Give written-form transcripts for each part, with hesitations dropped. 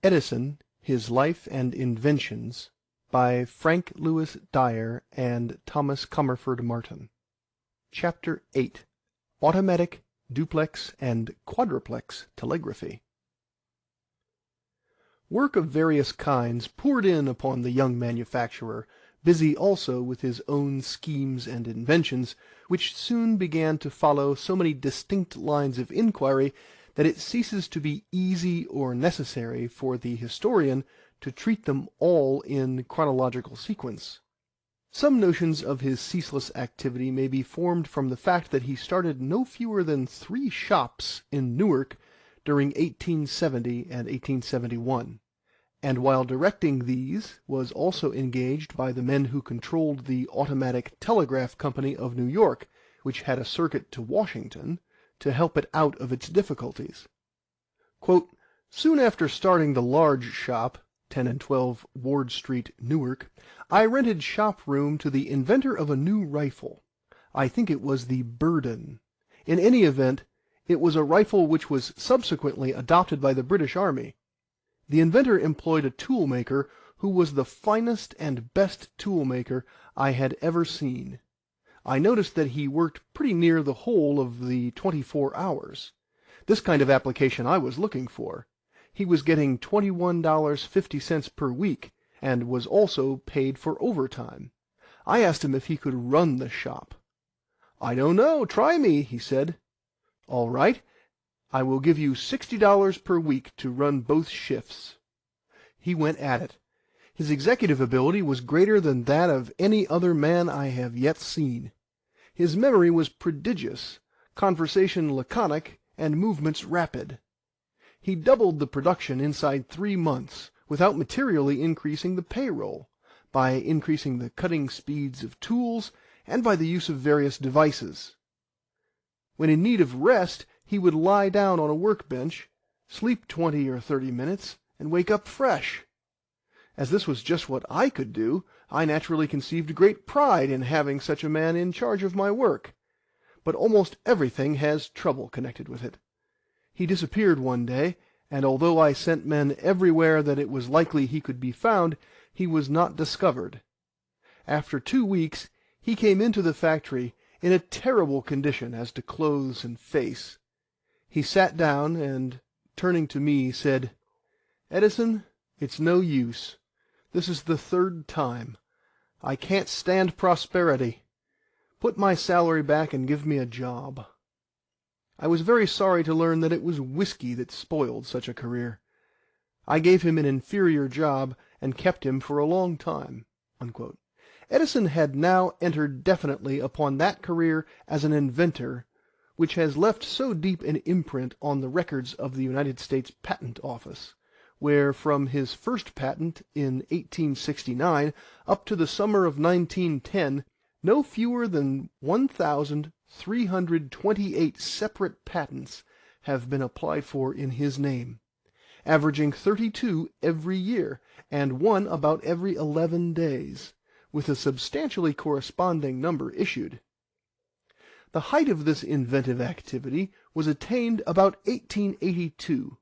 Edison, His Life and Inventions, by Frank Lewis Dyer and Thomas Commerford Martin. Chapter 8. Automatic, Duplex, and Quadruplex Telegraphy. Work of various kinds poured in upon the young manufacturer, busy also with his own schemes and inventions, which soon began to follow so many distinct lines of inquiry that it ceases to be easy or necessary for the historian to treat them all in chronological sequence. Some notions of his ceaseless activity may be formed from the fact that he started no fewer than 3 shops in Newark during 1870 and 1871, and while directing these was also engaged by the men who controlled the Automatic Telegraph Company of New York, which had a circuit to Washington, to help it out of its difficulties. Quote, "Soon after starting the large shop, 10 and 12 Ward Street, Newark, I rented shop room to the inventor of a new rifle. I think it was the Burden. In any event, it was a rifle which was subsequently adopted by the British Army. The inventor employed a toolmaker who was the finest and best toolmaker I had ever seen. I noticed that he worked pretty near the whole of the 24 hours. This kind of application I was looking for. He was getting $21.50 per week, and was also paid for overtime. I asked him if he could run the shop. 'I don't know, try me,' he said. 'All right, I will give you $60 per week to run both shifts.' He went at it. His executive ability was greater than that of any other man I have yet seen. His memory was prodigious, conversation laconic, and movements rapid. He doubled the production inside 3 months, without materially increasing the payroll, by increasing the cutting speeds of tools, and by the use of various devices. When in need of rest, he would lie down on a workbench, sleep 20 or 30 minutes, and wake up fresh. As this was just what I could do, I naturally conceived great pride in having such a man in charge of my work. But almost everything has trouble connected with it. He disappeared one day, and although I sent men everywhere that it was likely he could be found, he was not discovered. After 2 weeks, he came into the factory in a terrible condition as to clothes and face. He sat down, and, turning to me, said, 'Edison, it's no use. This is the 3rd time. I can't stand prosperity. Put my salary back and give me a job.' I was very sorry to learn that it was whiskey that spoiled such a career. I gave him an inferior job, and kept him for a long time." Unquote. Edison had now entered definitely upon that career as an inventor which has left so deep an imprint on the records of the United States Patent Office, where from his first patent in 1869 up to the summer of 1910, no fewer than 1,328 separate patents have been applied for in his name, averaging 32 every year, and one about every 11 days, with a substantially corresponding number issued. The height of this inventive activity was attained about 1882,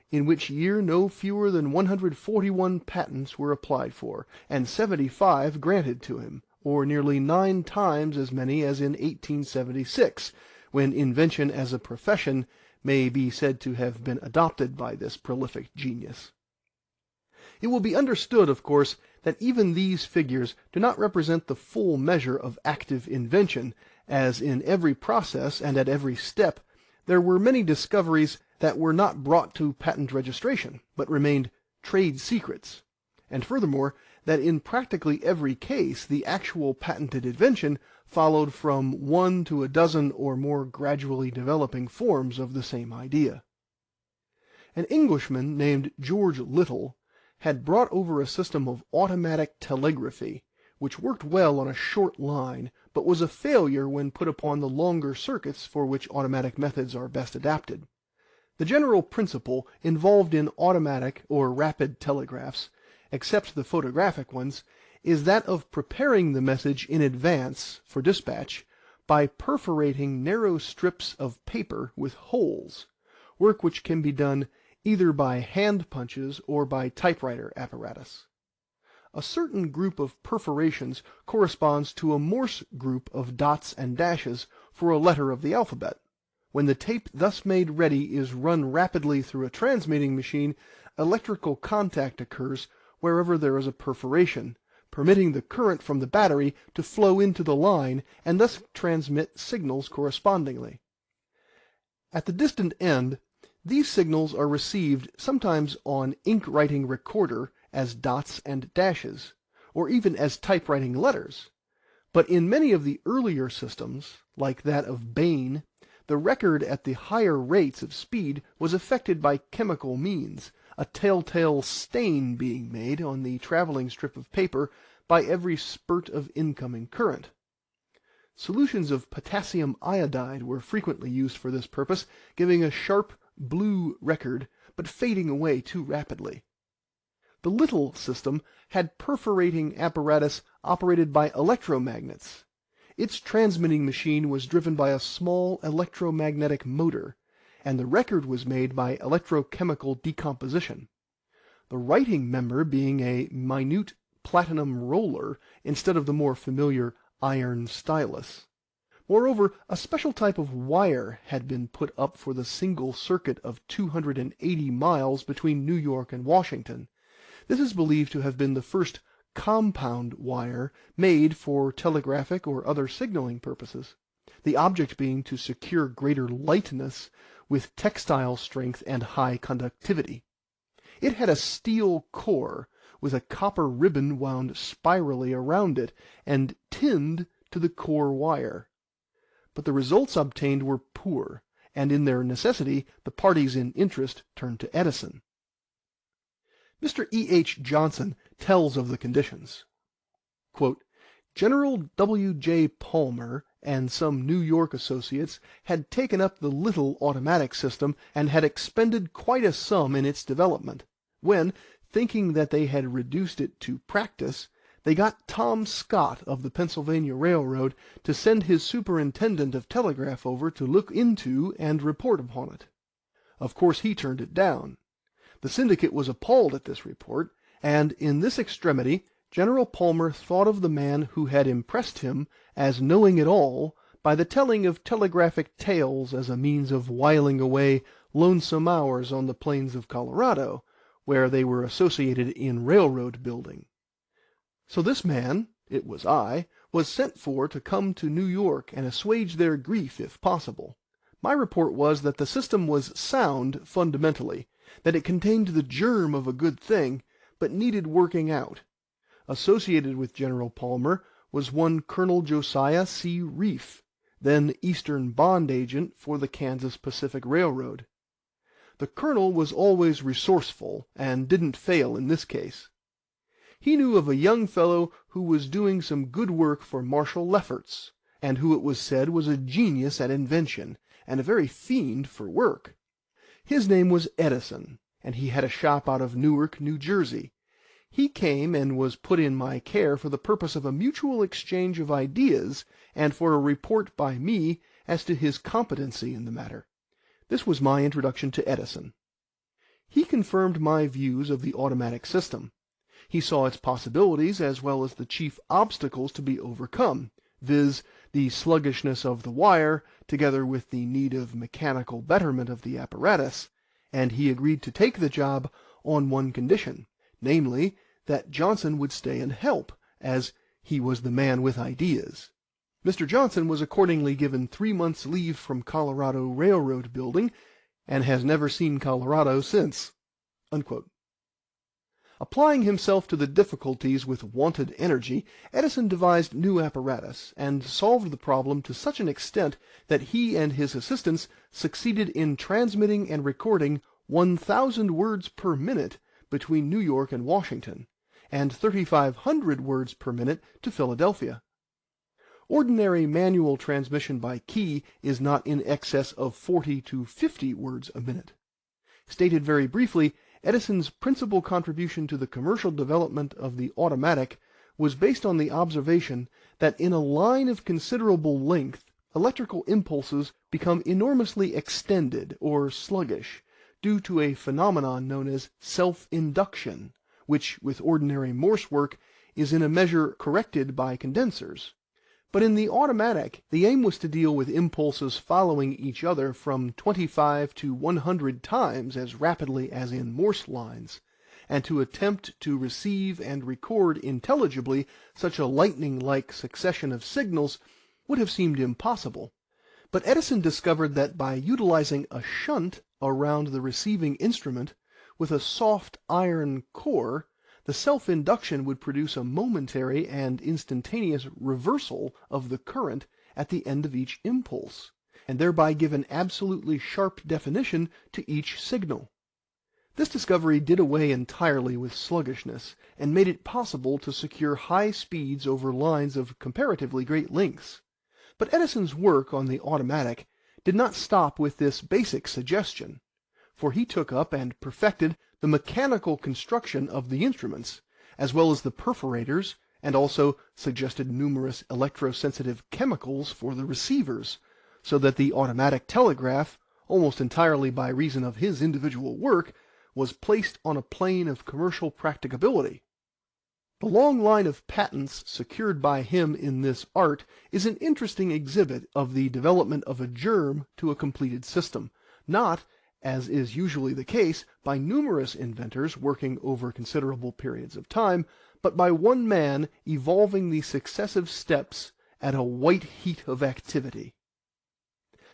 in which year no fewer than 141 patents were applied for, and 75 granted to him, or nearly 9 times as many as in 1876, when invention as a profession may be said to have been adopted by this prolific genius. It will be understood, of course, that even these figures do not represent the full measure of active invention, as in every process and at every step there were many discoveries that were not brought to patent registration, but remained trade secrets, and furthermore, that in practically every case the actual patented invention followed from 1 to a dozen or more gradually developing forms of the same idea. An Englishman named George Little had brought over a system of automatic telegraphy, which worked well on a short line, but was a failure when put upon the longer circuits for which automatic methods are best adapted. The general principle involved in automatic or rapid telegraphs, except the photographic ones, is that of preparing the message in advance for dispatch by perforating narrow strips of paper with holes, work which can be done either by hand punches or by typewriter apparatus. A certain group of perforations corresponds to a Morse group of dots and dashes for a letter of the alphabet. When the tape thus made ready is run rapidly through a transmitting machine, electrical contact occurs wherever there is a perforation, permitting the current from the battery to flow into the line and thus transmit signals correspondingly. At the distant end, these signals are received sometimes on ink-writing recorder as dots and dashes, or even as typewriting letters. But in many of the earlier systems, like that of Bain, the record at the higher rates of speed was effected by chemical means, a telltale stain being made on the traveling strip of paper by every spurt of incoming current. Solutions of potassium iodide were frequently used for this purpose, giving a sharp blue record, but fading away too rapidly. The Little system had perforating apparatus operated by electromagnets. Its transmitting machine was driven by a small electromagnetic motor, and the record was made by electrochemical decomposition, the writing member being a minute platinum roller instead of the more familiar iron stylus. Moreover, a special type of wire had been put up for the single circuit of 280 miles between New York and Washington. This is believed to have been the first compound wire made for telegraphic or other signaling purposes, the object being to secure greater lightness with textile strength and high conductivity. It had a steel core with a copper ribbon wound spirally around it and tinned to the core wire. But the results obtained were poor, and in their necessity the parties in interest turned to Edison. Mr. E.H. Johnson tells of the conditions. Quote, General W.J. Palmer and some New York associates had taken up the Little automatic system and had expended quite a sum in its development, when, thinking that they had reduced it to practice, they got Tom Scott of the Pennsylvania Railroad to send his superintendent of telegraph over to look into and report upon it. Of course he turned it down. The syndicate was appalled at this report, and in this extremity General Palmer thought of the man who had impressed him as knowing it all by the telling of telegraphic tales as a means of whiling away lonesome hours on the plains of Colorado, where they were associated in railroad building. So this man, it was I, was sent for to come to New York and assuage their grief if possible. My report was that the system was sound fundamentally, that it contained the germ of a good thing, but needed working out. Associated with General Palmer was one Colonel Josiah C. Reef, then Eastern bond agent for the Kansas Pacific Railroad. The colonel was always resourceful, and didn't fail in this case. He knew of a young fellow who was doing some good work for Marshal Lefferts, and who it was said was a genius at invention, and a very fiend for work. His name was Edison, and he had a shop out of Newark, New Jersey. He came and was put in my care for the purpose of a mutual exchange of ideas, and for a report by me as to his competency in the matter. This was my introduction to Edison. He confirmed my views of the automatic system. He saw its possibilities as well as the chief obstacles to be overcome, viz., the sluggishness of the wire, together with the need of mechanical betterment of the apparatus, and he agreed to take the job on one condition, namely, that Johnson would stay and help, as he was the man with ideas. Mr. Johnson was accordingly given 3 months' leave from Colorado railroad building, and has never seen Colorado since." Unquote. Applying himself to the difficulties with wonted energy, Edison devised new apparatus, and solved the problem to such an extent that he and his assistants succeeded in transmitting and recording 1,000 words per minute between New York and Washington, and 3,500 words per minute to Philadelphia. Ordinary manual transmission by key is not in excess of 40 to 50 words a minute. Stated very briefly, Edison's principal contribution to the commercial development of the automatic was based on the observation that in a line of considerable length electrical impulses become enormously extended or sluggish, due to a phenomenon known as self-induction, which with ordinary Morse work is in a measure corrected by condensers. But in the automatic, the aim was to deal with impulses following each other from 25 to 100 times as rapidly as in Morse lines, and to attempt to receive and record intelligibly such a lightning-like succession of signals would have seemed impossible. But Edison discovered that by utilizing a shunt around the receiving instrument with a soft iron core, the self-induction would produce a momentary and instantaneous reversal of the current at the end of each impulse, and thereby give an absolutely sharp definition to each signal. This discovery did away entirely with sluggishness, and made it possible to secure high speeds over lines of comparatively great lengths. But Edison's work on the automatic did not stop with this basic suggestion, for he took up and perfected the mechanical construction of the instruments, as well as the perforators, and also suggested numerous electrosensitive chemicals for the receivers, so that the automatic telegraph, almost entirely by reason of his individual work, was placed on a plane of commercial practicability. The long line of patents secured by him in this art is an interesting exhibit of the development of a germ to a completed system, not, as is usually the case, by numerous inventors working over considerable periods of time, but by one man evolving the successive steps at a white heat of activity.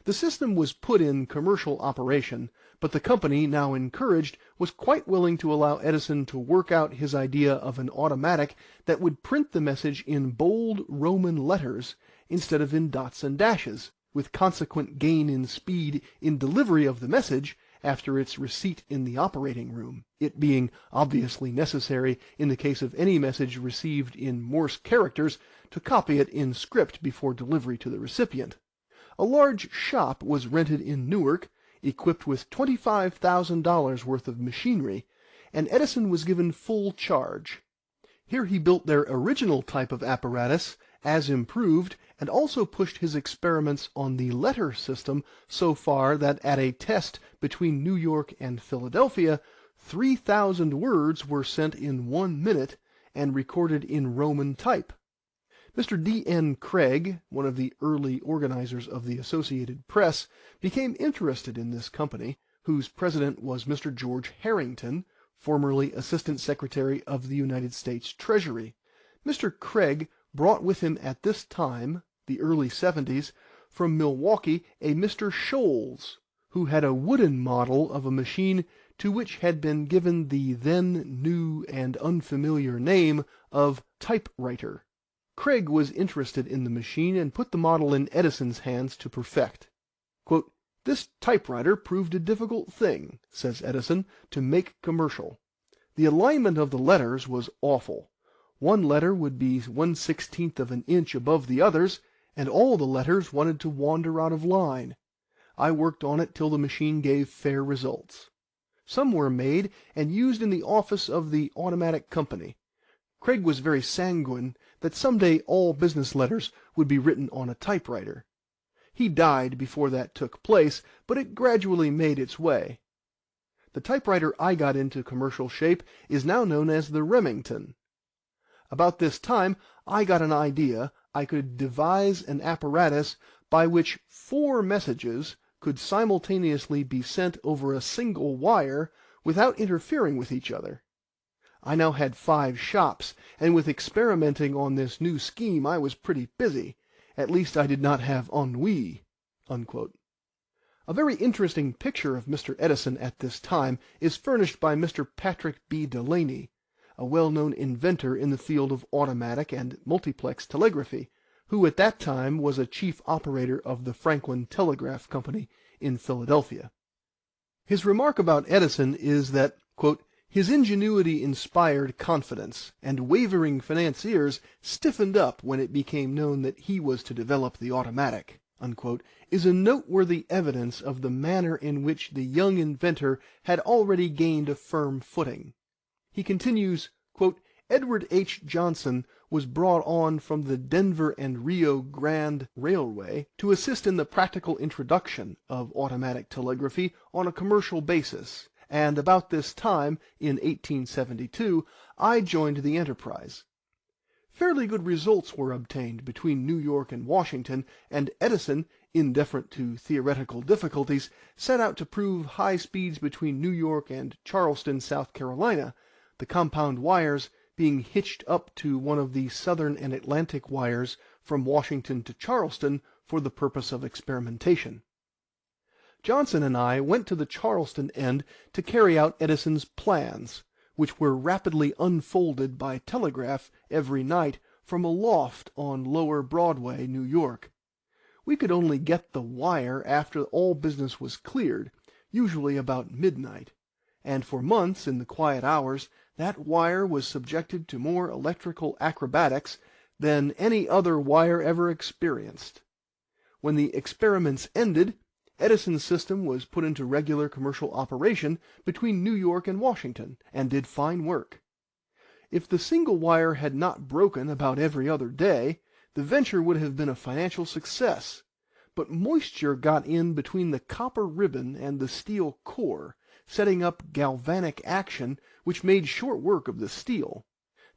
The system was put in commercial operation, but the company, now encouraged, was quite willing to allow Edison to work out his idea of an automatic that would print the message in bold Roman letters instead of in dots and dashes, with consequent gain in speed in delivery of the message after its receipt in the operating room, it being obviously necessary in the case of any message received in Morse characters to copy it in script before delivery to the recipient. A large shop was rented in Newark, equipped with $25,000 worth of machinery, and Edison was given full charge. Here he built their original type of apparatus, as improved, and also pushed his experiments on the letter system so far that at a test between New York and Philadelphia, 3,000 words were sent in 1 minute and recorded in Roman type. Mr. D.N. Craig, one of the early organizers of the Associated Press, became interested in this company, whose president was Mr. George Harrington, formerly Assistant Secretary of the United States Treasury. Mr. Craig brought with him at this time, the early 70s, from Milwaukee a Mr. Sholes, who had a wooden model of a machine to which had been given the then new and unfamiliar name of typewriter. Craig was interested in the machine and put the model in Edison's hands to perfect. Quote, "This typewriter proved a difficult thing," says Edison, "to make commercial. The alignment of the letters was awful. One letter would be 1/16 of an inch above the others, and all the letters wanted to wander out of line. I worked on it till the machine gave fair results. Some were made and used in the office of the Automatic Company. Craig was very sanguine that some day all business letters would be written on a typewriter. He died before that took place, but it gradually made its way. The typewriter I got into commercial shape is now known as the Remington. About this time I got an idea I could devise an apparatus by which 4 messages could simultaneously be sent over a single wire without interfering with each other. I now had 5 shops, and with experimenting on this new scheme I was pretty busy. At least I did not have ennui." Unquote. A very interesting picture of Mr. Edison at this time is furnished by Mr. Patrick B. Delaney, a well-known inventor in the field of automatic and multiplex telegraphy, who at that time was a chief operator of the Franklin Telegraph Company in Philadelphia. His remark about Edison is that, quote, "His ingenuity inspired confidence, and wavering financiers stiffened up when it became known that he was to develop the automatic," unquote, is a noteworthy evidence of the manner in which the young inventor had already gained a firm footing. He continues, quote, "Edward H. Johnson was brought on from the Denver and Rio Grande Railway to assist in the practical introduction of automatic telegraphy on a commercial basis, and about this time, in 1872, I joined the enterprise. Fairly good results were obtained between New York and Washington, and Edison, indifferent to theoretical difficulties, set out to prove high speeds between New York and Charleston, South Carolina, the compound wires being hitched up to one of the Southern and Atlantic wires from Washington to Charleston for the purpose of experimentation. Johnson and I went to the Charleston end to carry out Edison's plans, which were rapidly unfolded by telegraph every night from a loft on Lower Broadway, New York. We could only get the wire after all business was cleared, usually about midnight, and for months in the quiet hours that wire was subjected to more electrical acrobatics than any other wire ever experienced. When the experiments ended, Edison's system was put into regular commercial operation between New York and Washington, and did fine work. If the single wire had not broken about every other day, the venture would have been a financial success, but moisture got in between the copper ribbon and the steel core, setting up galvanic action which made short work of the steel.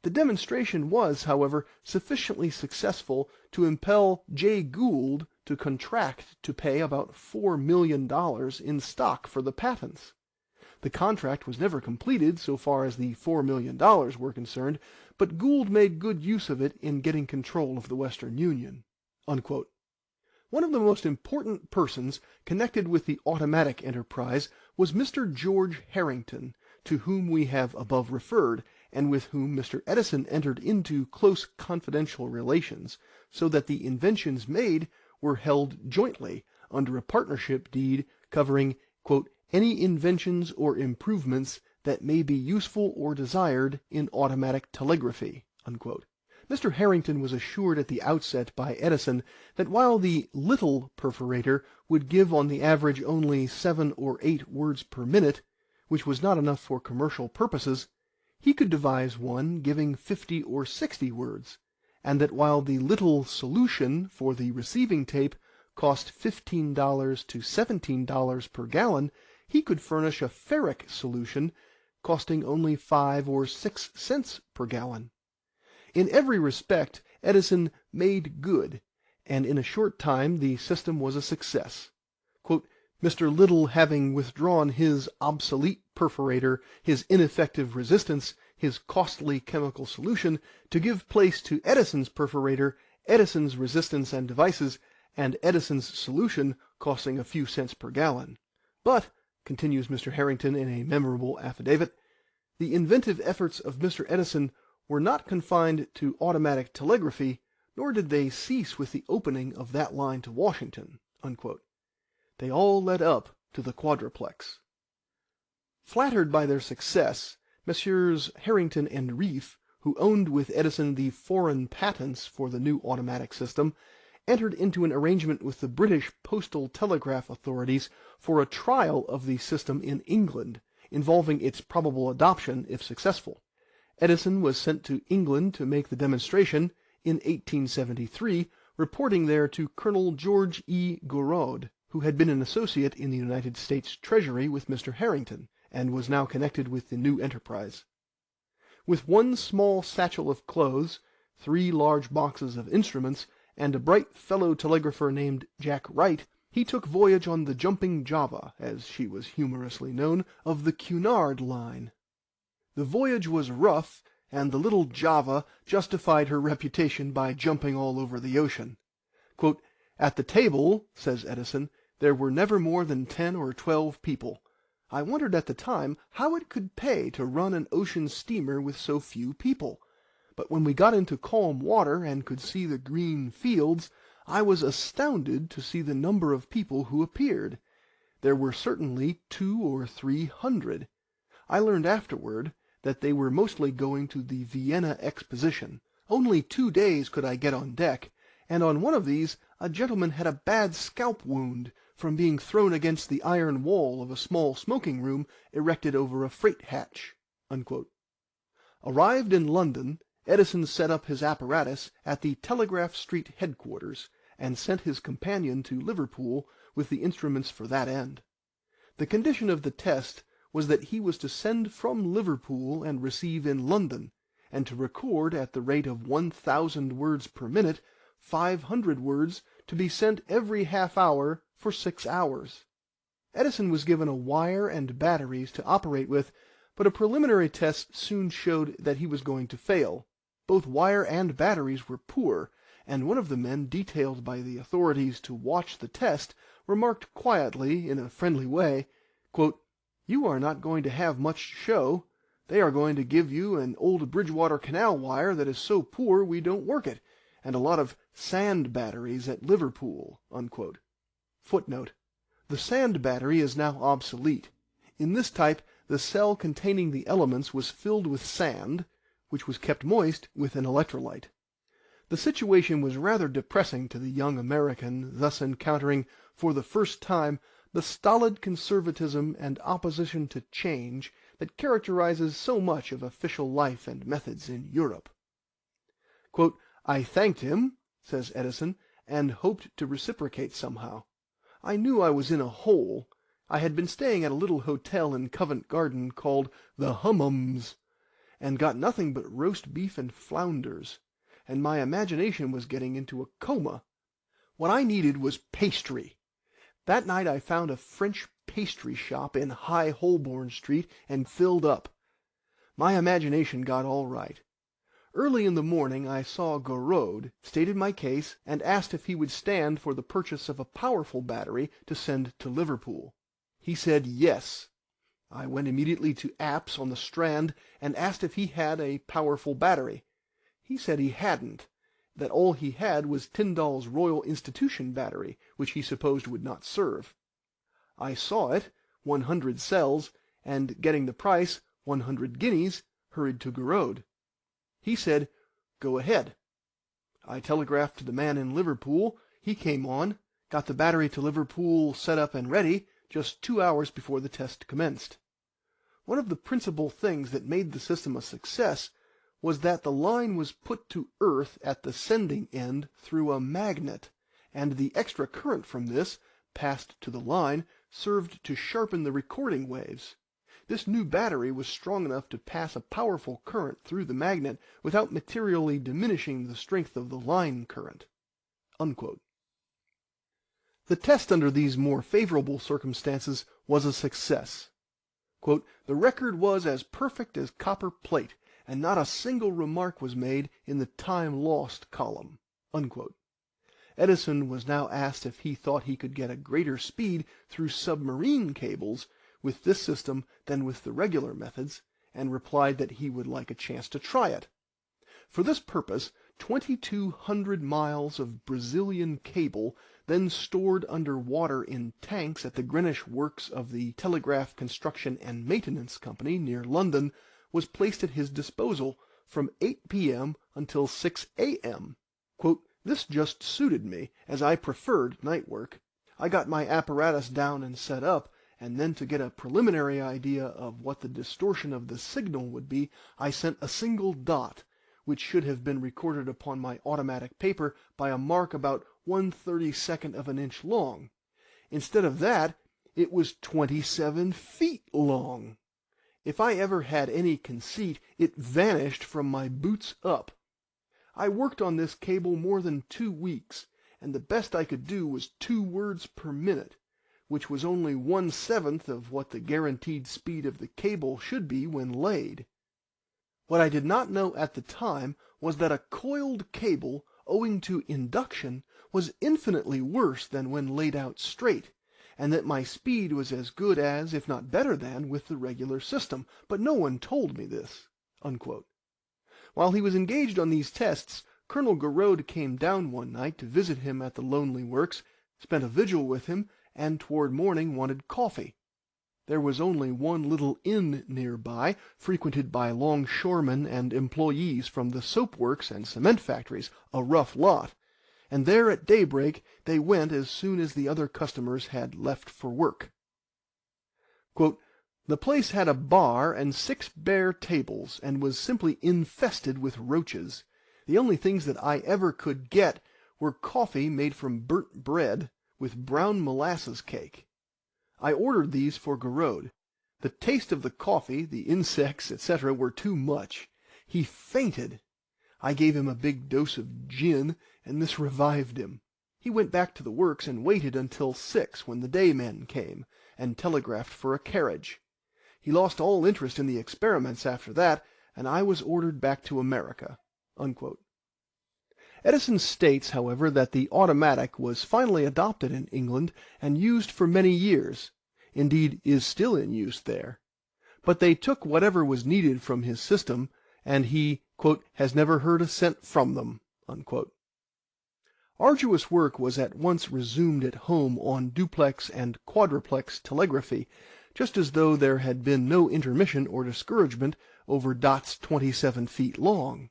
The demonstration was, however, sufficiently successful to impel Jay Gould to contract to pay about $4 million in stock for the patents. The contract was never completed so far as the $4 million were concerned, but Gould made good use of it in getting control of the Western Union." Unquote. One of the most important persons connected with the automatic enterprise was Mr. George Harrington, to whom we have above referred, and with whom Mr. Edison entered into close confidential relations, so that the inventions made were held jointly under a partnership deed covering, quote, "any inventions or improvements that may be useful or desired in automatic telegraphy." Unquote. Mr. Harrington was assured at the outset by Edison that while the little perforator would give on the average only 7 or 8 words per minute, which was not enough for commercial purposes, he could devise one giving 50 or 60 words, and that while the little solution for the receiving tape cost $15 to $17 per gallon, he could furnish a ferric solution costing only 5 or 6 cents per gallon. In every respect Edison made good, and in a short time the system was a success. Quote, "Mr. Little having withdrawn his obsolete perforator, his ineffective resistance, his costly chemical solution, to give place to Edison's perforator, Edison's resistance and devices, and Edison's solution costing a few cents per gallon. But," continues Mr. Harrington in a memorable affidavit, "the inventive efforts of Mr. Edison were not confined to automatic telegraphy, nor did they cease with the opening of that line to Washington." Unquote. They all led up to the quadruplex. Flattered by their success, Messrs. Harrington and Reef, who owned with Edison the foreign patents for the new automatic system, entered into an arrangement with the British postal telegraph authorities for a trial of the system in England, involving its probable adoption if successful. Edison was sent to England to make the demonstration in 1873, reporting there to Colonel George E. Gouraud, who had been an associate in the United States Treasury with Mr. Harrington, and was now connected with the new enterprise. With one small satchel of clothes, 3 large boxes of instruments, and a bright fellow telegrapher named Jack Wright, he took voyage on the Jumping Java, as she was humorously known, of the Cunard line. The voyage was rough, and the little Java justified her reputation by jumping all over the ocean. Quote, "At the table," says Edison, "there were never more than 10 or 12 people. I wondered at the time how it could pay to run an ocean steamer with so few people. But when we got into calm water and could see the green fields, I was astounded to see the number of people who appeared. There were certainly 200 or 300. I learned afterward that they were mostly going to the Vienna Exposition. Only 2 days could I get on deck, and on one of these a gentleman had a bad scalp wound from being thrown against the iron wall of a small smoking room erected over a freight hatch." Unquote. Arrived in London, Edison set up his apparatus at the Telegraph Street headquarters, and sent his companion to Liverpool with the instruments for that end. The condition of the test was that he was to send from Liverpool and receive in London, and to record at the rate of 1,000 words per minute, 500 words to be sent every half hour for 6 hours. Edison was given a wire and batteries to operate with, but a preliminary test soon showed that he was going to fail. Both wire and batteries were poor, and one of the men detailed by the authorities to watch the test remarked quietly, in a friendly way, quote, "You are not going to have much show. They are going to give you an old Bridgewater Canal wire that is so poor we don't work it, and a lot of sand batteries at Liverpool." Unquote. Footnote: the sand battery is now obsolete. In this type, the cell containing the elements was filled with sand, which was kept moist with an electrolyte. The situation was rather depressing to the young American, thus encountering, for the first time, the stolid conservatism and opposition to change that characterizes so much of official life and methods in Europe. Quote, "I thanked him," says Edison, "and hoped to reciprocate somehow. I knew I was in a hole. I had been staying at a little hotel in Covent Garden called the Hummums, and got nothing but roast beef and flounders, and my imagination was getting into a coma. What I needed was pastry. That night I found a French pastry shop in High Holborn Street and filled up. My imagination got all right. Early in the morning I saw Gouraud, stated my case, and asked if he would stand for the purchase of a powerful battery to send to Liverpool. He said yes. I went immediately to Apps on the Strand and asked if he had a powerful battery. He said he hadn't, that all he had was Tyndall's Royal Institution battery, which he supposed would not serve. I saw it, 100 cells, and getting the price, 100 guineas, hurried to Gouraud. He said, "Go ahead." I telegraphed to the man in Liverpool. He came on, got the battery to Liverpool set up and ready, just 2 hours before the test commenced. One of the principal things that made the system a success was that the line was put to earth at the sending end through a magnet, and the extra current from this, passed to the line, served to sharpen the recording waves. This new battery was strong enough to pass a powerful current through the magnet without materially diminishing the strength of the line current. Unquote. The test under these more favorable circumstances was a success. Quote, "The record was as perfect as copper plate, and not a single remark was made in the time lost column." Unquote. Edison was now asked if he thought he could get a greater speed through submarine cables with this system than with the regular methods, and replied that he would like a chance to try it. For this purpose, 2,200 miles of Brazilian cable, then stored under water in tanks at the Greenwich works of the Telegraph Construction and Maintenance Company near London, was placed at his disposal from 8 p.m. until 6 a.m. Quote, "This just suited me, as I preferred night work. I got my apparatus down and set up, and then to get a preliminary idea of what the distortion of the signal would be, I sent a single dot, which should have been recorded upon my automatic paper by a mark about 1/32 of an inch long. Instead of that, it was 27 feet long. If I ever had any conceit, it vanished from my boots up. I worked on this cable more than 2 weeks, and the best I could do was 2 words per minute, which was only 1/7 of what the guaranteed speed of the cable should be when laid. What I did not know at the time was that a coiled cable, owing to induction, was infinitely worse than when laid out straight, and that my speed was as good as, if not better than, with the regular system, but no one told me this." Unquote. While he was engaged on these tests, Colonel Gouraud came down one night to visit him at the lonely works, spent a vigil with him, and toward morning wanted coffee. There was only one little inn near by, frequented by longshoremen and employees from the soap works and cement factories, a rough lot, and there at daybreak they went as soon as the other customers had left for work. Quote, The place had a bar and 6 bare tables, and was simply infested with roaches. The only things that I ever could get were coffee made from burnt bread, with brown molasses cake. I ordered these for Garrod. The taste of the coffee, the insects, etc., were too much. He fainted. I gave him a big dose of gin, and this revived him. He went back to the works and waited until 6, when the day men came, and telegraphed for a carriage. He lost all interest in the experiments after that, and I was ordered back to America." Unquote. Edison states, however, that the automatic was finally adopted in England and used for many years, indeed is still in use there. But they took whatever was needed from his system, and he, quote, "has never heard a cent from them." Unquote. Arduous work was at once resumed at home on duplex and quadruplex telegraphy, just as though there had been no intermission or discouragement over dots 27 feet long.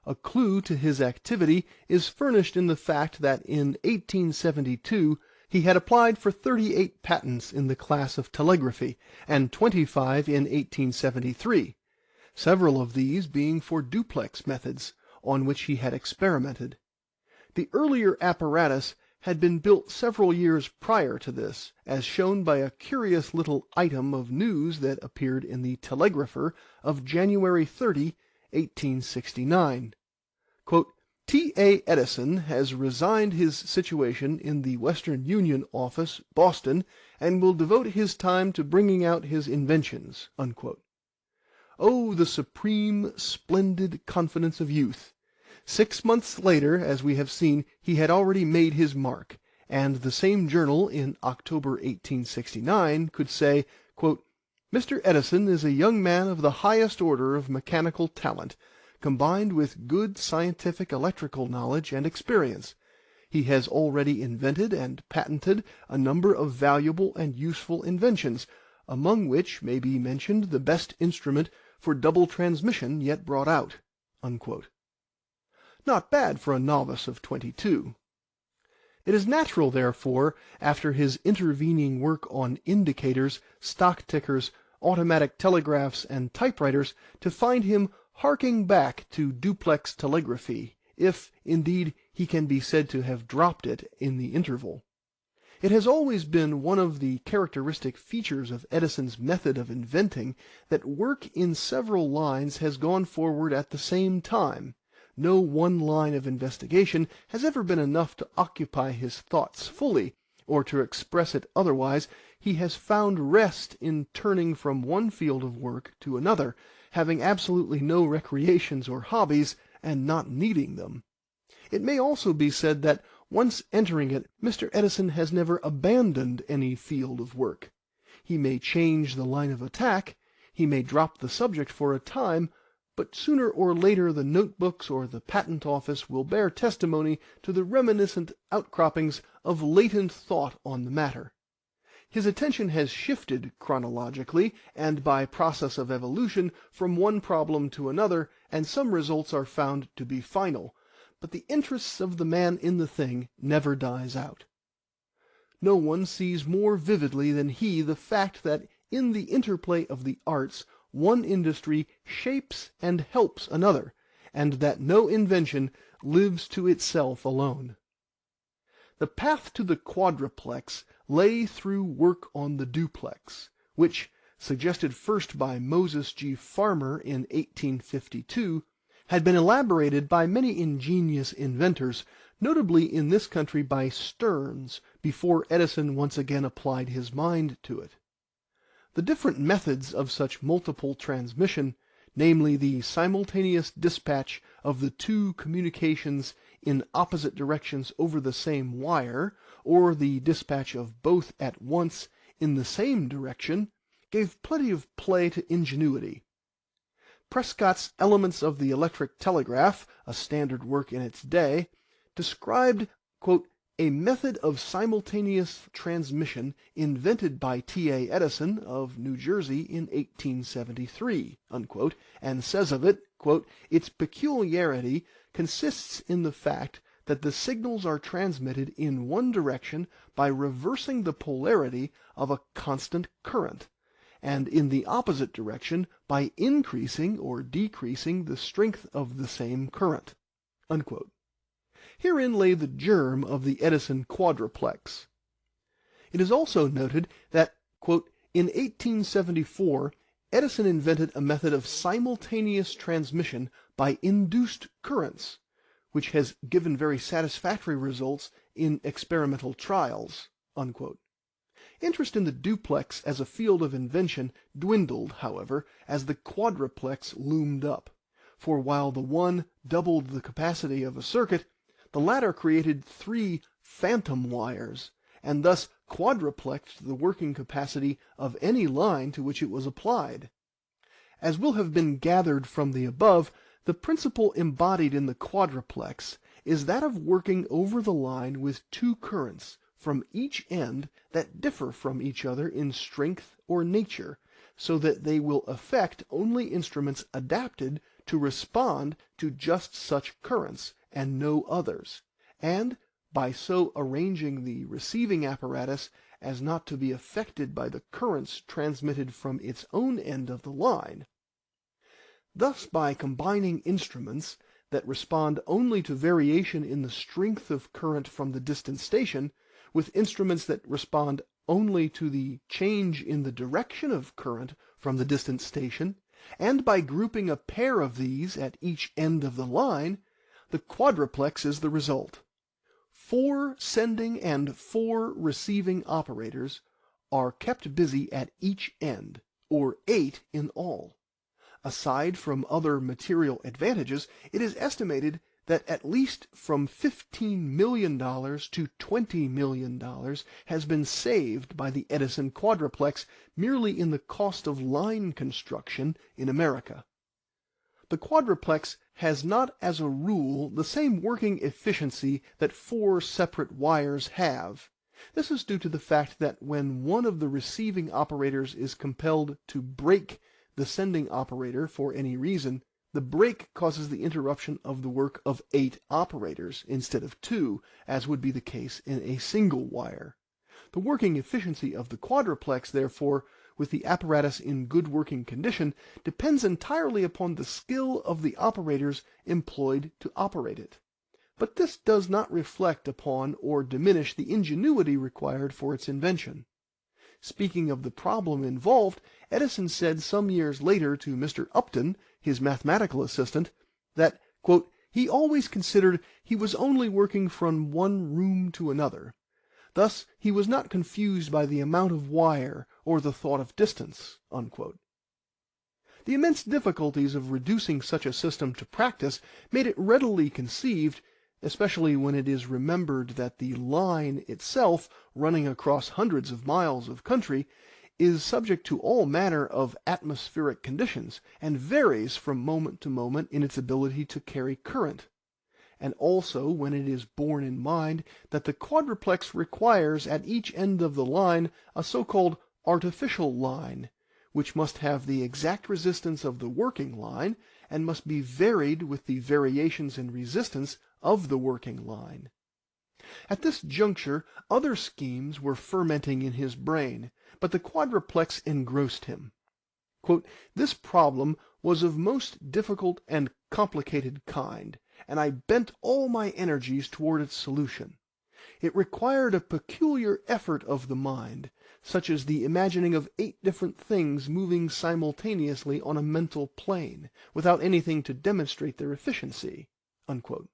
A clue to his activity is furnished in the fact that in 1872 he had applied for 38 patents in the class of telegraphy, and 25 in 1873, several of these being for duplex methods, on which he had experimented. The earlier apparatus had been built several years prior to this, as shown by a curious little item of news that appeared in the Telegrapher of January 30, 1869. Quote, "T.A. Edison has resigned his situation in the Western Union Office, Boston, and will devote his time to bringing out his inventions." Unquote. Oh, the supreme, splendid confidence of youth! 6 months later, as we have seen, he had already made his mark, and the same journal in October 1869 could say, quote, "Mr. Edison is a young man of the highest order of mechanical talent, combined with good scientific electrical knowledge and experience. He has already invented and patented a number of valuable and useful inventions, among which may be mentioned the best instrument for double transmission yet brought out." Unquote. Not bad for a novice of 22. It is natural, therefore, after his intervening work on indicators, stock tickers, automatic telegraphs, and typewriters, to find him harking back to duplex telegraphy, if, indeed, he can be said to have dropped it in the interval. It has always been one of the characteristic features of Edison's method of inventing that work in several lines has gone forward at the same time. No one line of investigation has ever been enough to occupy his thoughts fully, or to express it otherwise, he has found rest in turning from one field of work to another, having absolutely no recreations or hobbies, and not needing them. It may also be said that, once entering it, Mr. Edison has never abandoned any field of work. He may change the line of attack, he may drop the subject for a time, but sooner or later the notebooks or the patent office will bear testimony to the reminiscent outcroppings of latent thought on the matter. His attention has shifted chronologically and by process of evolution from one problem to another, and some results are found to be final, but the interest of the man in the thing never dies out. No one sees more vividly than he the fact that in the interplay of the arts one industry shapes and helps another, and that no invention lives to itself alone. The path to the quadruplex lay through work on the duplex, which, suggested first by Moses G. Farmer in 1852, had been elaborated by many ingenious inventors, notably in this country by Stearns, before Edison once again applied his mind to it. The different methods of such multiple transmission, namely the simultaneous dispatch of the two communications in opposite directions over the same wire, or the dispatch of both at once in the same direction, gave plenty of play to ingenuity. Prescott's Elements of the Electric Telegraph, a standard work in its day, described, quote, "a method of simultaneous transmission invented by T.A. Edison of New Jersey in 1873, unquote, and says of it, quote, "its peculiarity consists in the fact that the signals are transmitted in one direction by reversing the polarity of a constant current, and in the opposite direction by increasing or decreasing the strength of the same current." Unquote. Herein lay the germ of the Edison quadruplex. It is also noted that, quote, "in 1874 Edison invented a method of simultaneous transmission by induced currents, which has given very satisfactory results in experimental trials." Unquote. Interest in the duplex as a field of invention dwindled, however, as the quadruplex loomed up, for while the one doubled the capacity of a circuit, the latter created 3 phantom wires, and thus quadruplexed the working capacity of any line to which it was applied. As will have been gathered from the above, the principle embodied in the quadruplex is that of working over the line with 2 currents from each end that differ from each other in strength or nature, so that they will affect only instruments adapted to respond to just such currents and no others, and by so arranging the receiving apparatus as not to be affected by the currents transmitted from its own end of the line. Thus, by combining instruments that respond only to variation in the strength of current from the distant station, with instruments that respond only to the change in the direction of current from the distant station, and by grouping a pair of these at each end of the line, the quadruplex is the result. 4 sending and 4 receiving operators are kept busy at each end, or 8 in all. Aside from other material advantages, it is estimated that at least from $15 million to $20 million has been saved by the Edison quadruplex merely in the cost of line construction in America. The quadruplex has not as a rule the same working efficiency that 4 separate wires have. This is due to the fact that when one of the receiving operators is compelled to break the sending operator for any reason, the break causes the interruption of the work of 8 operators instead of 2, as would be the case in a single wire. The working efficiency of the quadruplex, therefore, with the apparatus in good working condition, depends entirely upon the skill of the operators employed to operate it. But this does not reflect upon or diminish the ingenuity required for its invention. Speaking of the problem involved, Edison said some years later to Mr. Upton, his mathematical assistant, that, quote, "he always considered he was only working from one room to another. Thus he was not confused by the amount of wire or the thought of distance." Unquote. The immense difficulties of reducing such a system to practice made it readily conceived, especially when it is remembered that the line itself, running across hundreds of miles of country, is subject to all manner of atmospheric conditions, and varies from moment to moment in its ability to carry current. And also when it is borne in mind that the quadruplex requires at each end of the line a so-called artificial line, which must have the exact resistance of the working line, and must be varied with the variations in resistance of the working line. At this juncture other schemes were fermenting in his brain, but the quadruplex engrossed him. Quote, "This problem was of most difficult and complicated kind, and I bent all my energies toward its solution. It required a peculiar effort of the mind, such as the imagining of 8 different things moving simultaneously on a mental plane, without anything to demonstrate their efficiency." Unquote.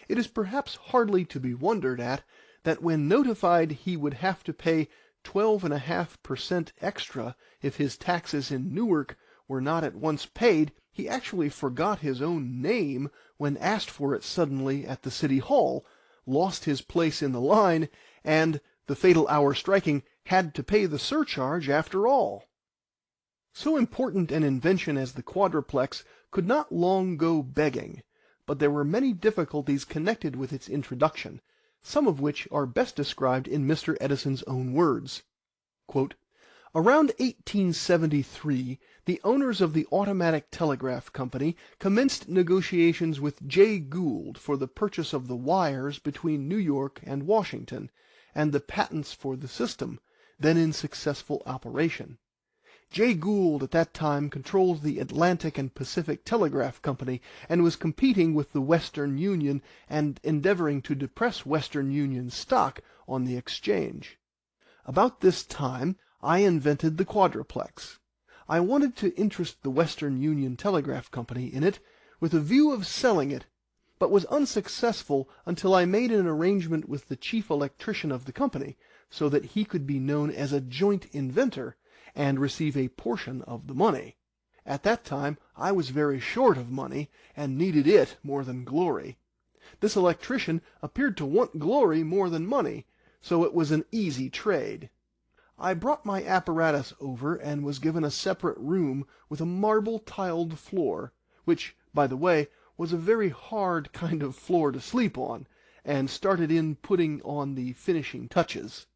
It is perhaps hardly to be wondered at that when notified he would have to pay 12.5% extra if his taxes in Newark were not at once paid, he actually forgot his own name when asked for it suddenly at the City Hall, lost his place in the line, and, the fatal hour striking, had to pay the surcharge after all. So important an invention as the quadruplex could not long go begging, but there were many difficulties connected with its introduction, some of which are best described in Mr. Edison's own words. Quote, "Around 1873, the owners of the Automatic Telegraph Company commenced negotiations with J. Gould for the purchase of the wires between New York and Washington, and the patents for the system, then in successful operation. Jay Gould at that time controlled the Atlantic and Pacific Telegraph Company and was competing with the Western Union and endeavoring to depress Western Union's stock on the exchange. About this time I invented the quadruplex. I wanted to interest the Western Union Telegraph Company in it with a view of selling it, but was unsuccessful until I made an arrangement with the chief electrician of the company so that he could be known as a joint inventor and receive a portion of the money. At that time I was very short of money and needed it more than glory. This electrician appeared to want glory more than money, so it was an easy trade. I brought my apparatus over and was given a separate room with a marble-tiled floor, which, by the way, was a very hard kind of floor to sleep on, and started in putting on the finishing touches.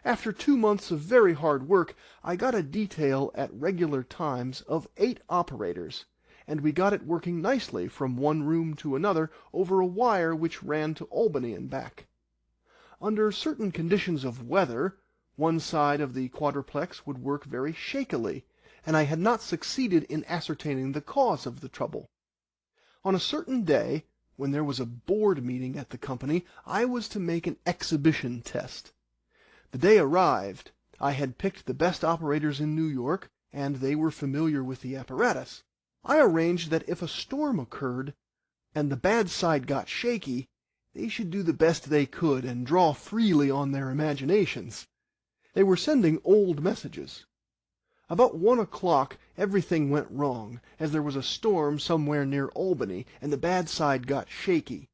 After 2 months of very hard work, I got a detail at regular times of 8 operators, and we got it working nicely from one room to another over a wire which ran to Albany and back. Under certain conditions of weather, one side of the quadruplex would work very shakily, and I had not succeeded in ascertaining the cause of the trouble. On a certain day, when there was a board meeting at the company, I was to make an exhibition test. The day arrived. I had picked the best operators in New York, and they were familiar with the apparatus. I arranged that if a storm occurred, and the bad side got shaky, they should do the best they could and draw freely on their imaginations. They were sending old messages. About 1 o'clock everything went wrong, as there was a storm somewhere near Albany, and the bad side got shaky.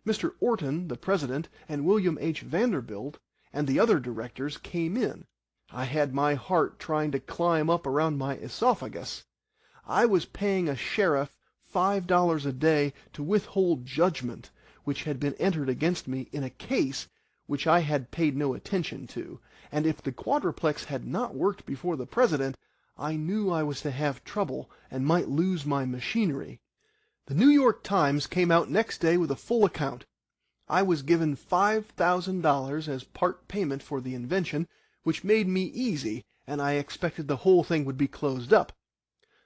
Mr. Orton, the president, and William H. Vanderbilt, and the other directors came in. I had my heart trying to climb up around my esophagus. I was paying a sheriff $5 a day to withhold judgment, which had been entered against me in a case which I had paid no attention to, and if the quadruplex had not worked before the president, I knew I was to have trouble and might lose my machinery. The New York Times came out next day with a full account. I was given $5,000 as part payment for the invention, which made me easy, and I expected the whole thing would be closed up.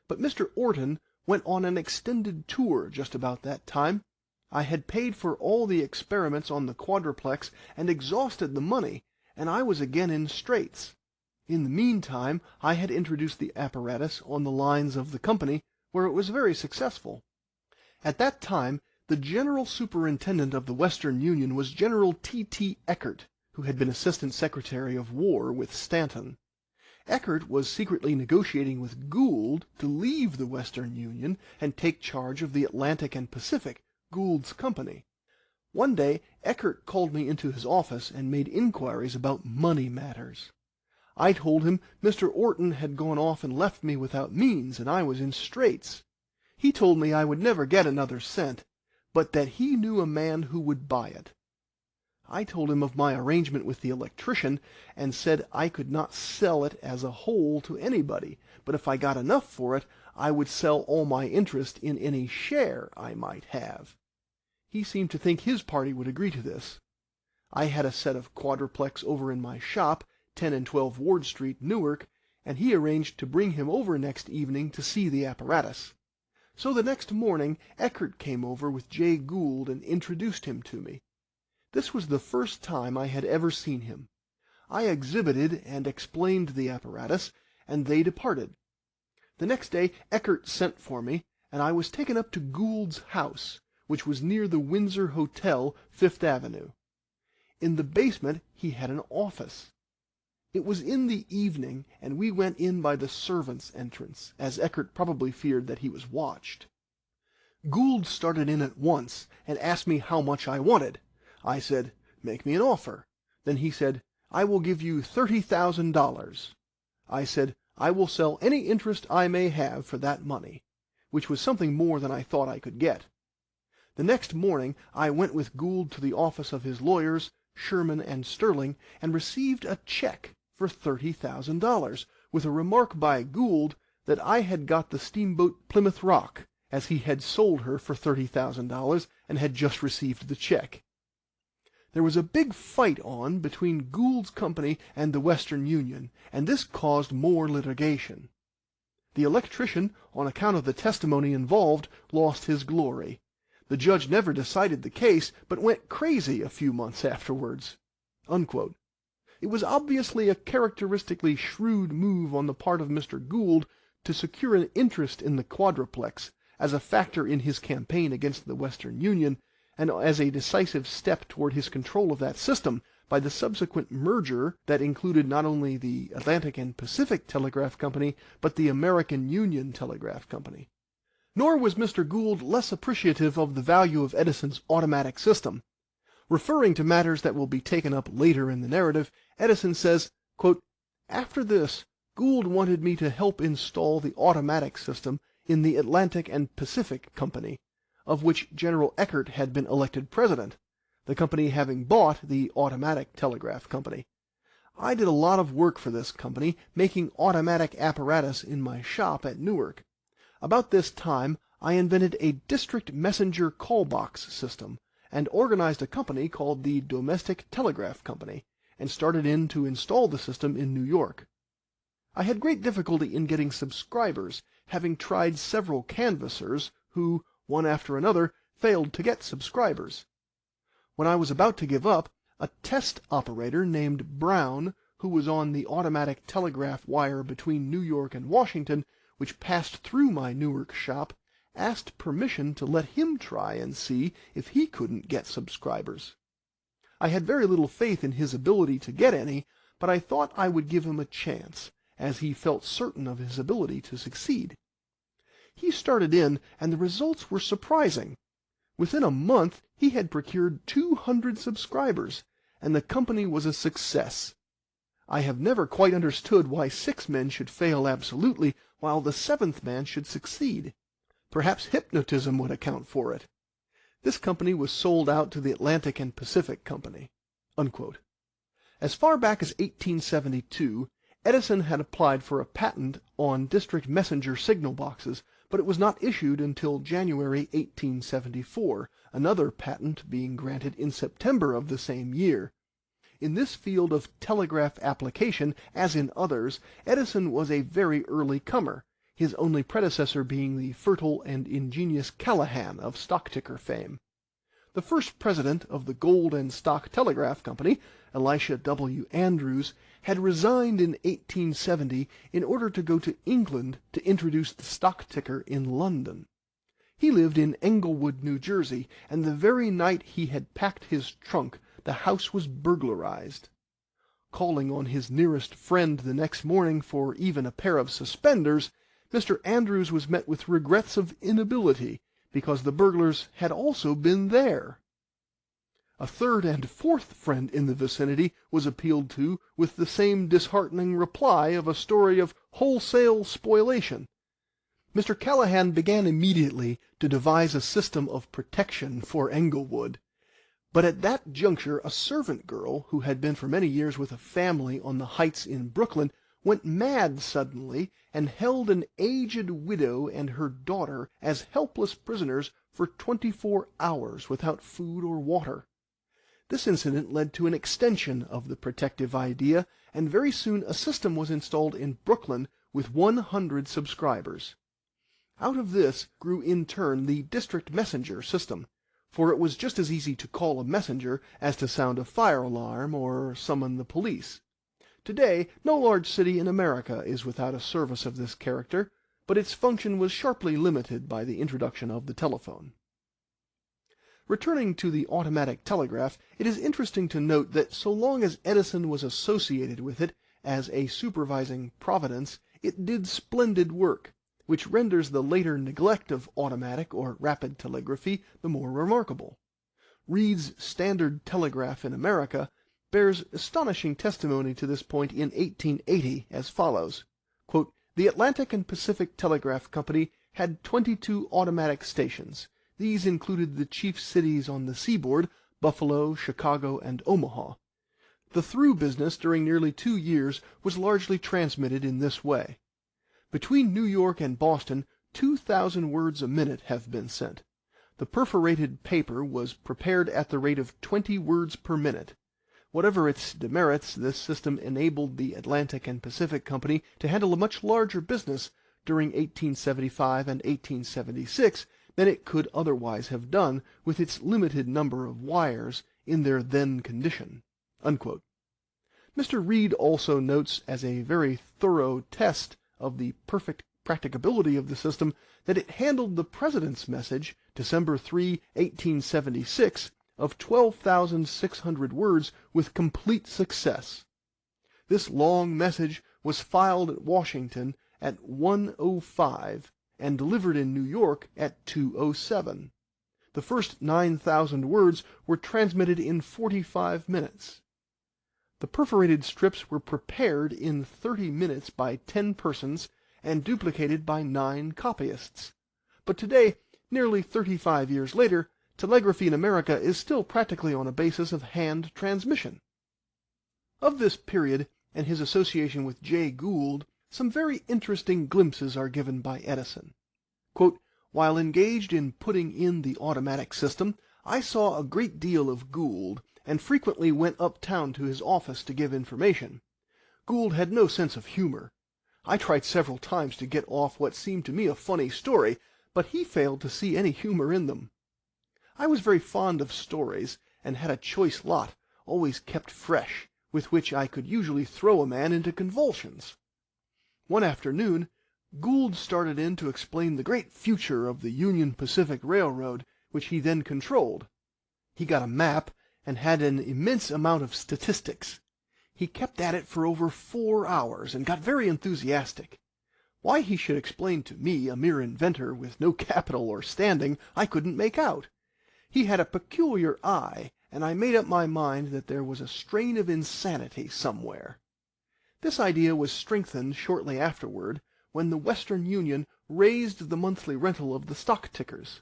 But Mr. Orton went on an extended tour just about that time. I had paid for all the experiments on the quadruplex and exhausted the money, and I was again in straits. In the meantime I had introduced the apparatus on the lines of the company, where it was very successful. At that time the general superintendent of the Western Union was General T.T. Eckert, who had been Assistant Secretary of War with Stanton. Eckert was secretly negotiating with Gould to leave the Western Union and take charge of the Atlantic and Pacific, Gould's company. One day Eckert called me into his office and made inquiries about money matters. I told him Mr. Orton had gone off and left me without means, and I was in straits. He told me I would never get another cent, but that he knew a man who would buy it. I told him of my arrangement with the electrician, and said I could not sell it as a whole to anybody, but if I got enough for it, I would sell all my interest in any share I might have. He seemed to think his party would agree to this. I had a set of quadruplex over in my shop, 10 and 12 Ward Street, Newark, and he arranged to bring him over next evening to see the apparatus. So the next morning Eckert came over with Jay Gould and introduced him to me. This was the first time I had ever seen him. I exhibited and explained the apparatus, and they departed. The next day Eckert sent for me, and I was taken up to Gould's house, which was near the Windsor Hotel, 5th Avenue. In the basement he had an office. It was in the evening, and we went in by the servants' entrance, as Eckert probably feared that he was watched. Gould started in at once, and asked me how much I wanted. I said, "Make me an offer." Then he said, "I will give you $30,000. I said, "I will sell any interest I may have for that money," which was something more than I thought I could get. The next morning I went with Gould to the office of his lawyers, Sherman and Sterling, and received a check for $30,000, with a remark by Gould that I had got the steamboat Plymouth Rock, as he had sold her for $30,000 and had just received the check. There was a big fight on between Gould's company and the Western Union, and this caused more litigation. The electrician, on account of the testimony involved, lost his glory. The judge never decided the case, but went crazy a few months afterwards." Unquote. It was obviously a characteristically shrewd move on the part of Mr. Gould to secure an interest in the quadruplex, as a factor in his campaign against the Western Union, and as a decisive step toward his control of that system by the subsequent merger that included not only the Atlantic and Pacific Telegraph Company, but the American Union Telegraph Company. Nor was Mr. Gould less appreciative of the value of Edison's automatic system. Referring to matters that will be taken up later in the narrative, Edison says, quote, "After this, Gould wanted me to help install the automatic system in the Atlantic and Pacific Company, of which General Eckert had been elected president, the company having bought the Automatic Telegraph Company. I did a lot of work for this company, making automatic apparatus in my shop at Newark. About this time I invented a district messenger call box system, and organized a company called the Domestic Telegraph Company, and started in to install the system in New York. I had great difficulty in getting subscribers, having tried several canvassers, who, one after another, failed to get subscribers. When I was about to give up, a test operator named Brown, who was on the automatic telegraph wire between New York and Washington, which passed through my Newark shop, asked permission to let him try and see if he couldn't get subscribers. I had very little faith in his ability to get any, but I thought I would give him a chance, as he felt certain of his ability to succeed. He started in, and the results were surprising. Within a month he had procured 200 subscribers, and the company was a success. I have never quite understood why 6 men should fail absolutely, while the 7th man should succeed. Perhaps hypnotism would account for it. This company was sold out to the Atlantic and Pacific Company." Unquote. As far back as 1872, Edison had applied for a patent on district messenger signal boxes, but it was not issued until January 1874, another patent being granted in September of the same year. In this field of telegraph application, as in others, Edison was a very early comer, his only predecessor being the fertile and ingenious Callahan of stock-ticker fame. The first president of the Gold and Stock Telegraph Company, Elisha W. Andrews, had resigned in 1870 in order to go to England to introduce the stock ticker in London. He lived in Englewood, New Jersey, and the very night he had packed his trunk, the house was burglarized. Calling on his nearest friend the next morning for even a pair of suspenders, Mr. Andrews was met with regrets of inability, because the burglars had also been there. A third and fourth friend in the vicinity was appealed to with the same disheartening reply of a story of wholesale spoliation. Mr. Callahan began immediately to devise a system of protection for Englewood. But at that juncture a servant girl, who had been for many years with a family on the Heights in Brooklyn, went mad suddenly, and held an aged widow and her daughter as helpless prisoners for 24 hours without food or water. This incident led to an extension of the protective idea, and very soon a system was installed in Brooklyn with 100 subscribers. Out of this grew in turn the district messenger system, for it was just as easy to call a messenger as to sound a fire alarm or summon the police. Today, no large city in America is without a service of this character, but its function was sharply limited by the introduction of the telephone. Returning to the automatic telegraph, it is interesting to note that so long as Edison was associated with it as a supervising providence, it did splendid work, which renders the later neglect of automatic or rapid telegraphy the more remarkable. Reed's Standard Telegraph in America bears astonishing testimony to this point in 1880 as follows. Quote, "The Atlantic and Pacific Telegraph Company had 22 automatic stations. These included the chief cities on the seaboard, Buffalo, Chicago, and Omaha. The through business during nearly 2 years was largely transmitted in this way. Between New York and Boston, 2,000 words a minute have been sent. The perforated paper was prepared at the rate of 20 words per minute. Whatever its demerits, this system enabled the Atlantic and Pacific Company to handle a much larger business during 1875 and 1876 than it could otherwise have done with its limited number of wires in their then condition." Unquote. Mr. Reed also notes as a very thorough test of the perfect practicability of the system that it handled the President's message, December 3, 1876, of 12,600 words with complete success. This long message was filed at Washington at 1:05 and delivered in New York at 2:07. The first 9,000 words were transmitted in 45 minutes. The perforated strips were prepared in 30 minutes by 10 persons and duplicated by 9 copyists. But today, nearly 35 years later, telegraphy in America is still practically on a basis of hand transmission. Of this period and his association with Jay Gould, some very interesting glimpses are given by Edison. Quote, "While engaged in putting in the automatic system, I saw a great deal of Gould, and frequently went uptown to his office to give information. Gould had no sense of humor. I tried several times to get off what seemed to me a funny story, but he failed to see any humor in them. I was very fond of stories, and had a choice lot, always kept fresh, with which I could usually throw a man into convulsions. One afternoon, Gould started in to explain the great future of the Union Pacific Railroad, which he then controlled. He got a map, and had an immense amount of statistics. He kept at it for over 4 hours, and got very enthusiastic. Why he should explain to me, a mere inventor with no capital or standing, I couldn't make out. He had a peculiar eye, and I made up my mind that there was a strain of insanity somewhere. This idea was strengthened shortly afterward, when the Western Union raised the monthly rental of the stock tickers.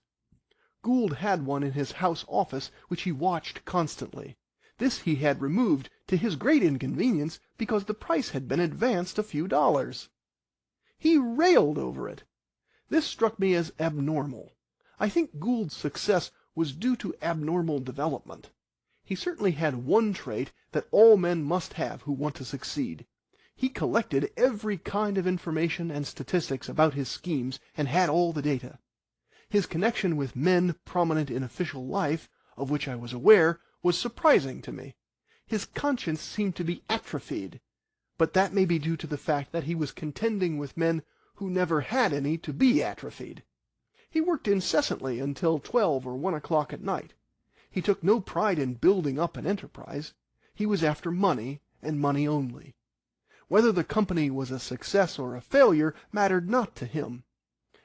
Gould had one in his house office which he watched constantly. This he had removed, to his great inconvenience, because the price had been advanced a few dollars. He railed over it. This struck me as abnormal. I think Gould's success was due to abnormal development. He certainly had one trait that all men must have who want to succeed. He collected every kind of information and statistics about his schemes, and had all the data. His connection with men prominent in official life, of which I was aware, was surprising to me. His conscience seemed to be atrophied, but that may be due to the fact that he was contending with men who never had any to be atrophied. He worked incessantly until 12 or 1 o'clock at night. He took no pride in building up an enterprise. He was after money, and money only. Whether the company was a success or a failure mattered not to him.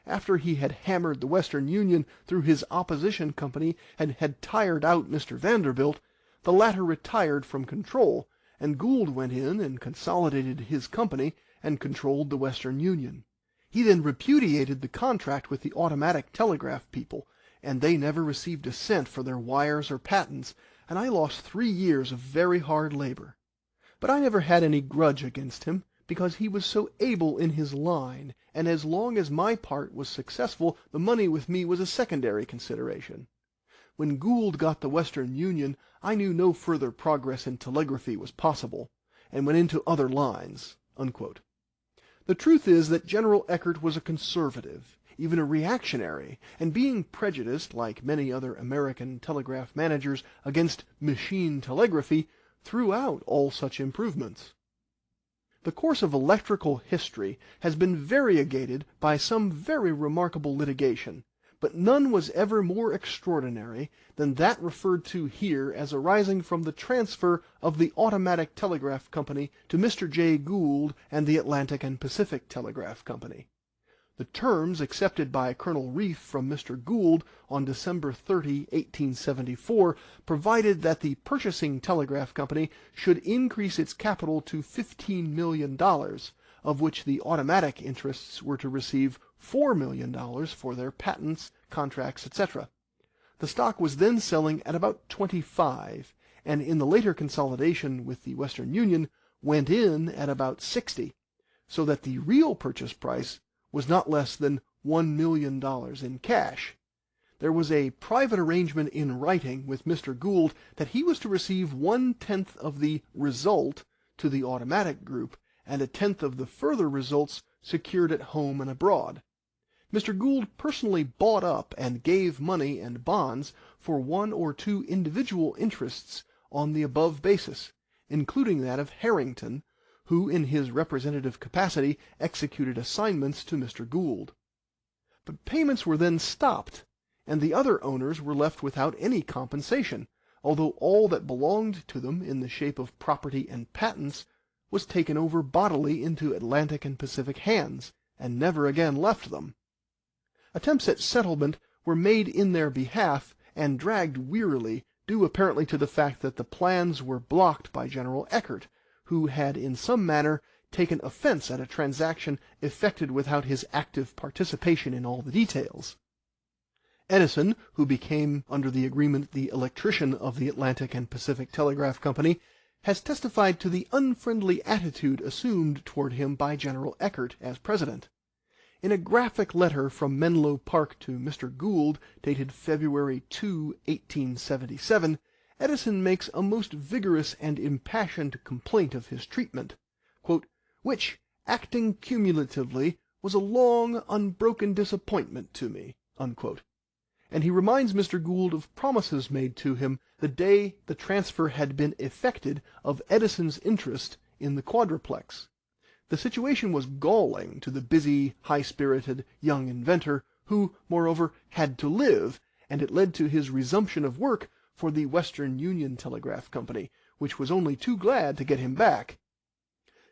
After he had hammered the Western Union through his opposition company and had tired out Mr. Vanderbilt, the latter retired from control, and Gould went in and consolidated his company and controlled the Western Union. He then repudiated the contract with the automatic telegraph people, and they never received a cent for their wires or patents, and I lost 3 years of very hard labor. But I never had any grudge against him, because he was so able in his line, and as long as my part was successful, the money with me was a secondary consideration. When Gould got the Western Union, I knew no further progress in telegraphy was possible, and went into other lines." Unquote. The truth is that General Eckert was a conservative, even a reactionary, and being prejudiced, like many other American telegraph managers, against machine telegraphy, threw out all such improvements. The course of electrical history has been variegated by some very remarkable litigation, but none was ever more extraordinary than that referred to here as arising from the transfer of the Automatic Telegraph Company to Mr. Jay Gould and the Atlantic and Pacific Telegraph Company. The terms accepted by Colonel Reef from Mr. Gould on December 30, 1874, provided that the purchasing telegraph company should increase its capital to $15 million, of which the automatic interests were to receive $4 million for their patents, contracts, etc. The stock was then selling at about 25, and in the later consolidation with the Western Union went in at about 60, so that the real purchase price was not less than $1 million in cash. there was a private arrangement in writing with Mr. Gould that he was to receive 1/10 of the result to the automatic group, and 1/10 of the further results secured at home and abroad. Mr. Gould personally bought up and gave money and bonds for 1 or 2 individual interests on the above basis, including that of Harrington, who in his representative capacity executed assignments to Mr. Gould. But payments were then stopped, and the other owners were left without any compensation, although all that belonged to them in the shape of property and patents was taken over bodily into Atlantic and Pacific hands, and never again left them. Attempts at settlement were made in their behalf, and dragged wearily, due apparently to the fact that the plans were blocked by General Eckert, who had in some manner taken offense at a transaction effected without his active participation in all the details. Edison, who became under the agreement the electrician of the Atlantic and Pacific Telegraph Company, has testified to the unfriendly attitude assumed toward him by General Eckert as president. In a graphic letter from Menlo Park to Mr. Gould, dated February 2, 1877, Edison makes a most vigorous and impassioned complaint of his treatment, quote, "which, acting cumulatively, was a long, unbroken disappointment to me," unquote. And he reminds Mr. Gould of promises made to him the day the transfer had been effected of Edison's interest in the quadruplex. The situation was galling to the busy, high-spirited young inventor, who, moreover, had to live, and it led to his resumption of work for the Western Union Telegraph Company, which was only too glad to get him back.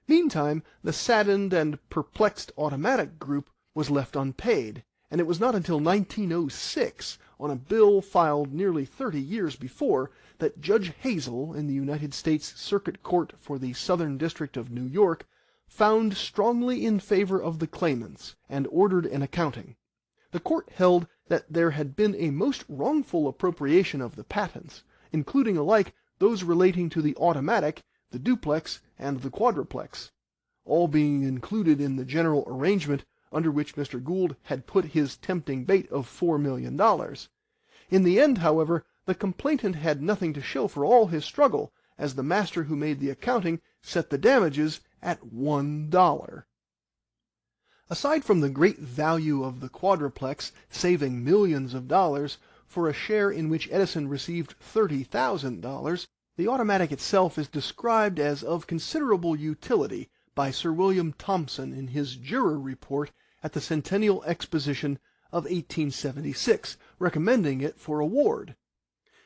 Meantime, the saddened and perplexed automatic group was left unpaid, and it was not until 1906, on a bill filed nearly 30 years before, that Judge Hazel in the United States Circuit Court for the Southern District of New York found strongly in favor of the claimants, and ordered an accounting. The court held that there had been a most wrongful appropriation of the patents, including alike those relating to the automatic, the duplex, and the quadruplex, all being included in the general arrangement under which Mr. Gould had put his tempting bait of $4 million. In the end, however, the complainant had nothing to show for all his struggle, as the master who made the accounting set the damages at $1. Aside from the great value of the quadruplex, saving millions of dollars, for a share in which Edison received $30,000, the automatic itself is described as of considerable utility by Sir William Thomson in his Juror Report at the Centennial Exposition of 1876, recommending it for award.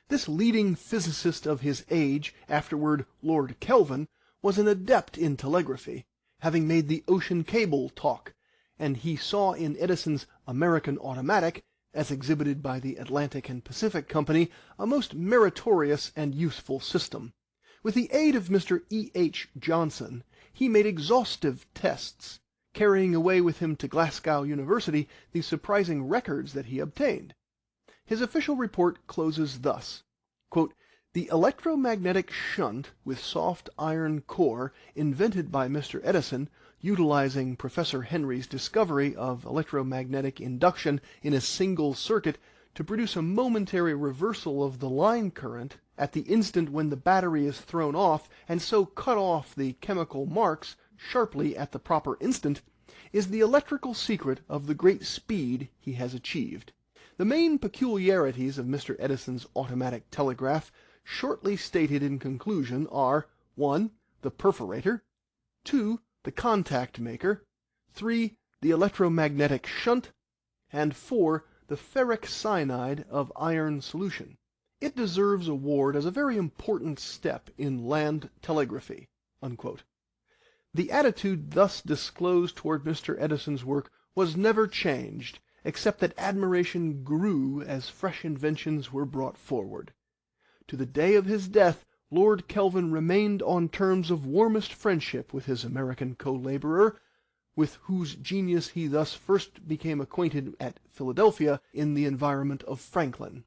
This leading physicist of his age, afterward Lord Kelvin, was an adept in telegraphy, having made the ocean cable talk, and he saw in Edison's American automatic, as exhibited by the Atlantic and Pacific Company, a most meritorious and useful system. With the aid of Mr. E.H. Johnson, he made exhaustive tests, carrying away with him to Glasgow University the surprising records that he obtained. His official report closes thus, quote, "The electromagnetic shunt with soft iron core invented by Mr. Edison, utilizing Professor Henry's discovery of electromagnetic induction in a single circuit to produce a momentary reversal of the line current at the instant when the battery is thrown off, and so cut off the chemical marks sharply at the proper instant, is the electrical secret of the great speed he has achieved. The main peculiarities of Mr. Edison's automatic telegraph, shortly stated in conclusion, are 1. The perforator, 2. The contact maker, 3. The electromagnetic shunt, and 4. The ferric cyanide of iron solution. It deserves award as a very important step in land telegraphy." Unquote. The attitude thus disclosed toward Mr. Edison's work was never changed, except that admiration grew as fresh inventions were brought forward. To the day of his death, Lord Kelvin remained on terms of warmest friendship with his American co-laborer, with whose genius he thus first became acquainted at Philadelphia in the environment of Franklin.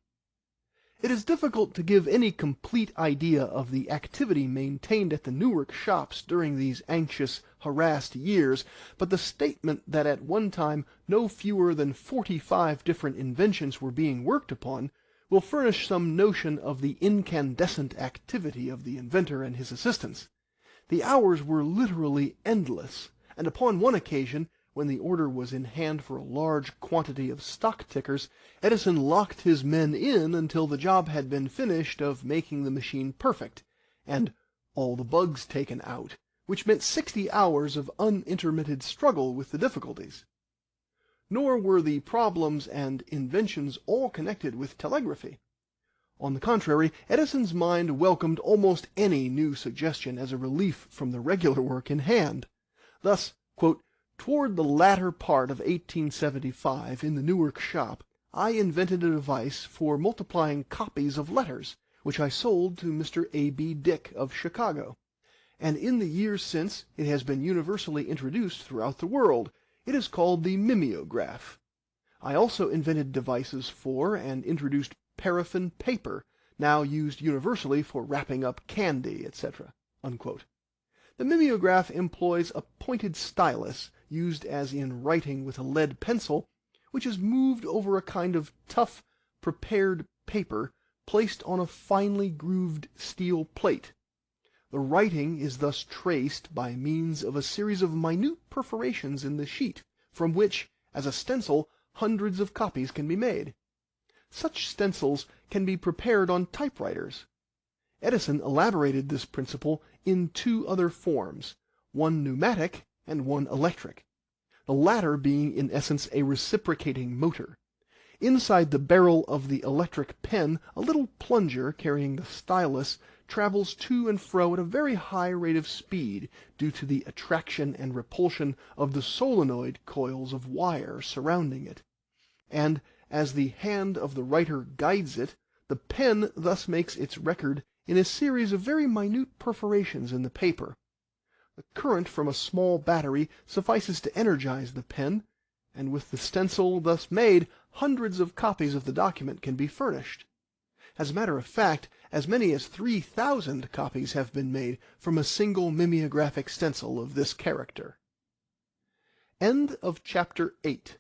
It is difficult to give any complete idea of the activity maintained at the Newark shops during these anxious, harassed years, but the statement that at one time no fewer than 45 different inventions were being worked upon will furnish some notion of the incandescent activity of the inventor and his assistants. The hours were literally endless, and upon one occasion, when the order was in hand for a large quantity of stock tickers, Edison locked his men in until the job had been finished of making the machine perfect, and all the bugs taken out, which meant 60 hours of unintermitted struggle with the difficulties. Nor were the problems and inventions all connected with telegraphy. On the contrary, Edison's mind welcomed almost any new suggestion as a relief from the regular work in hand. Thus, quote, "Toward the latter part of 1875, in the Newark shop, I invented a device for multiplying copies of letters, which I sold to Mr. A.B. Dick of Chicago, and in the years since it has been universally introduced throughout the world. It is called the mimeograph. I also invented devices for and introduced paraffin paper, now used universally for wrapping up candy, etc." Unquote. The mimeograph employs a pointed stylus, used as in writing with a lead pencil, which is moved over a kind of tough, prepared paper placed on a finely grooved steel plate. The writing is thus traced by means of a series of minute perforations in the sheet, from which, as a stencil, hundreds of copies can be made. Such stencils can be prepared on typewriters. Edison elaborated this principle in two other forms, one pneumatic and one electric, the latter being in essence a reciprocating motor. Inside the barrel of the electric pen a little plunger carrying the stylus travels to and fro at a very high rate of speed due to the attraction and repulsion of the solenoid coils of wire surrounding it, and as the hand of the writer guides it, the pen thus makes its record in a series of very minute perforations in the paper. The current from a small battery suffices to energize the pen, and with the stencil thus made, hundreds of copies of the document can be furnished. As a matter of fact, as many as 3,000 copies have been made from a single mimeographic stencil of this character. End of Chapter 8.